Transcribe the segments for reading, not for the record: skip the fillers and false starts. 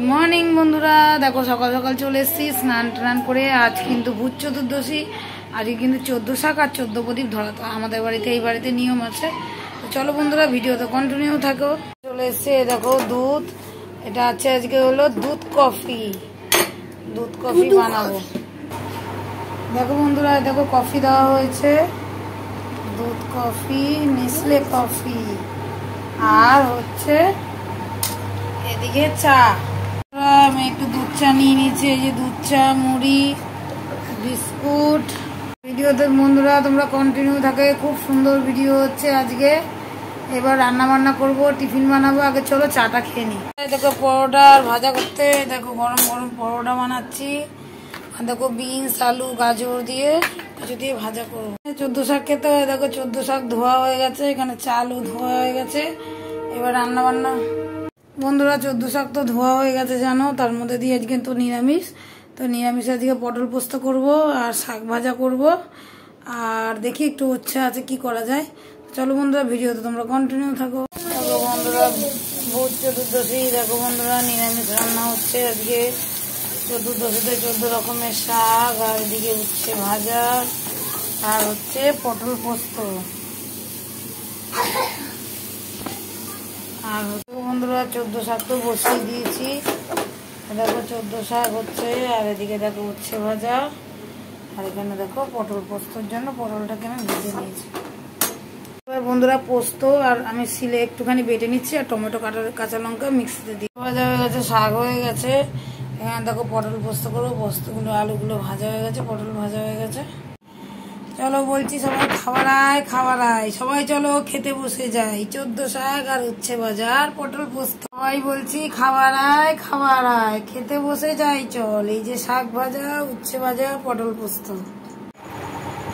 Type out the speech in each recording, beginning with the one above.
Morning বন্ধুরা, দেখো সকাল সকাল চলে এসেছি স্নান টান করে। আজ কিন্তু ভূত চতুর্দশী, আজকে কিন্তু 14 শাক আর 14 প্রদীপ ধরা। তো আমাদের বাড়িতে এই বাড়িতে নিয়ম আছে। তো চলো বন্ধুরা, ভিডিওতে কন্টিনিউ থাকো। চলে এসছে দেখো দুধ, এটা আছে আজকে হলো দুধ কফি বানাবো। দেখো বন্ধুরা, দেখো কফি দেওয়া হয়েছে, দুধ কফি, নেসলে কফি, আর হচ্ছে এদিকে চা। আমি একটু দুধ চা নিয়ে নিচ্ছি, এই যে দুধ চা, মুড়ি, বিস্কুট। ভিডিওতে বন্ধুরা তোমরা কন্টিনিউ থাকে, খুব সুন্দর ভিডিও হচ্ছে আজকে। এবার রান্না বান্না করবো, টিফিন বানাবো। আগে চলো চাটা খেয়ে নিই। দেখো পরোটা আর ভাজা করতে, দেখো গরম গরম পরোটা বানাচ্ছি। আর দেখো বিনস, আলু, গাজর দিয়ে কিছু দিয়ে ভাজা করবো। 14 শাক খেতে হয়। দেখো 14 শাক ধোয়া হয়ে গেছে, এখানে চালু ধোয়া হয়ে গেছে। এবার রান্না বান্না বন্ধুরা, 14 শাক তো ধোয়া হয়ে গেছে জানো। তার মধ্যে দিয়ে আজকে তো নিরামিষ। তো নিরামিষ আজকে পটল পোস্ত করব আর শাক ভাজা করব। আর দেখি একটু ইচ্ছা আছে কি করা যায়। চলো বন্ধুরা, ভিডিওতে তোমরা কন্টিনিউ থাকো। দেখো বন্ধুরা, ভূত চতুর্দশী। দেখো বন্ধুরা, নিরামিষ রান্না হচ্ছে আজকে। চতুর্দশীতে 14 রকমের শাক, আর এদিকে উচ্ছে ভাজা, আর হচ্ছে পটল পোস্ত। আর বন্ধুরা 14 শাক তো বসিয়ে দিয়েছি। দেখো 14 শাক হচ্ছে, আর এদিকে দেখো উচ্ছে ভাজা, আর এখানে দেখো পটল পোস্তর জন্য পটলটাকে আমি ভেজে নিয়েছি। এবার বন্ধুরা পোস্ত আর আমি শিলে একটুখানি বেটে নিচ্ছি, আর টমেটো কাঁচা লঙ্কা মিক্সিতে দিয়ে ভাজা হয়ে গেছে, শাক হয়ে গেছে। এখানে দেখো পটল পোস্ত করবো। পোস্তগুলো আলুগুলো ভাজা হয়ে গেছে, পটল ভাজা হয়ে গেছে। চলো বলছি সবাই খাবার আয়, সবাই চলো খেতে বসে যাই। 14 শাক আর উচ্ছে ভাজা আর পটল পোস্ত। সবাই বলছি খাবার আয়, খেতে বসে যাই চল। এই যে শাক ভাজা, উচ্ছে ভাজা, পটল পোস্ত।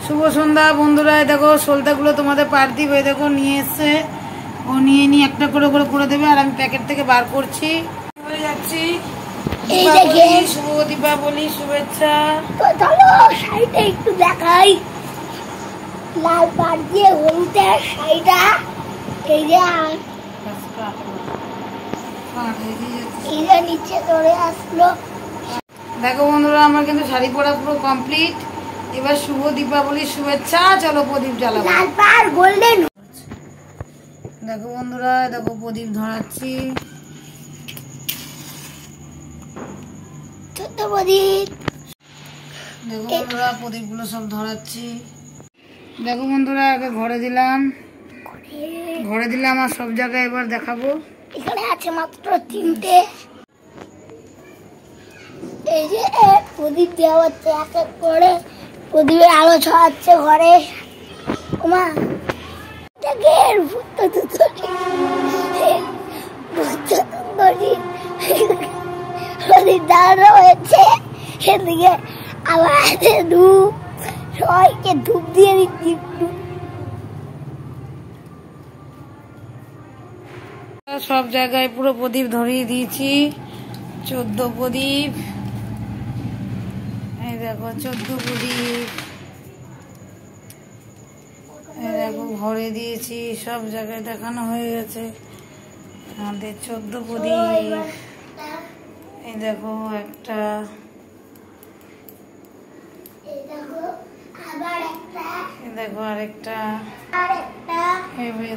শুভ সন্ধ্যা বন্ধুরা। দেখো সলতাগুলো তোমাদের পার্থিব হয়ে দেখো নিয়ে এসছে। ও নিয়ে একটা করে করে দেবে, আর আমি প্যাকেট থেকে বার করছি। যাচ্ছি। শুভ দীপাবলি শুভেচ্ছা। একটু দেখাই, লাল পাট দিয়ে হলুদের শাড়িটা, এই যে নিচে ধরে আসলো। দেখো বন্ধুরা, আমার কিন্তু শাড়ি পরা পুরো কমপ্লিট। এবার শুভ দীপাবলির শুভেচ্ছা। চলো প্রদীপ জ্বালাবো। লাল পাড় গোল্ডেন। দেখো বন্ধুরা, দেখো প্রদীপ ধরাচ্ছি। ছোট্ট প্রদীপ। দেখো বন্ধুরা, প্রদীপগুলো সব ধরাচ্ছি। দেখো বন্ধুরা, আগে ঘরে দিলাম আর সব জায়গায় এবার দেখাবো। এখানে আছে মাত্র 3টে। এই যে প্রদীপ দেওয়া হচ্ছে এক এক করে, প্রদীপের আলো ছড়াচ্ছে ঘরে। ওমা প্রদীপ দাঁড়ানো হয়েছে। সেদিকে আবার ধূপ, সবাইকে ধূপ দিয়ে দিচ্ছি। সব জায়গায় পুরো প্রদীপ ধরিয়ে দিয়েছি। 14 প্রদীপ। এই দেখো 14 প্রদীপ। এই দেখো ভরে দিয়েছি, সব জায়গায় দেখানো হয়ে গেছে আমাদের 14 প্রদীপ। এই দেখো একটা, দেখো আরেকটা,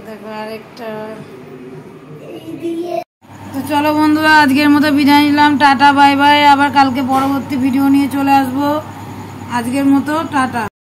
দেখো আরেকটা। তো চলো বন্ধুরা, আজকের মতো বিদায় নিলাম। Tata bye bye. আবার কালকে পরবর্তী ভিডিও নিয়ে চলে আসবো। আজকের মতো টাটা।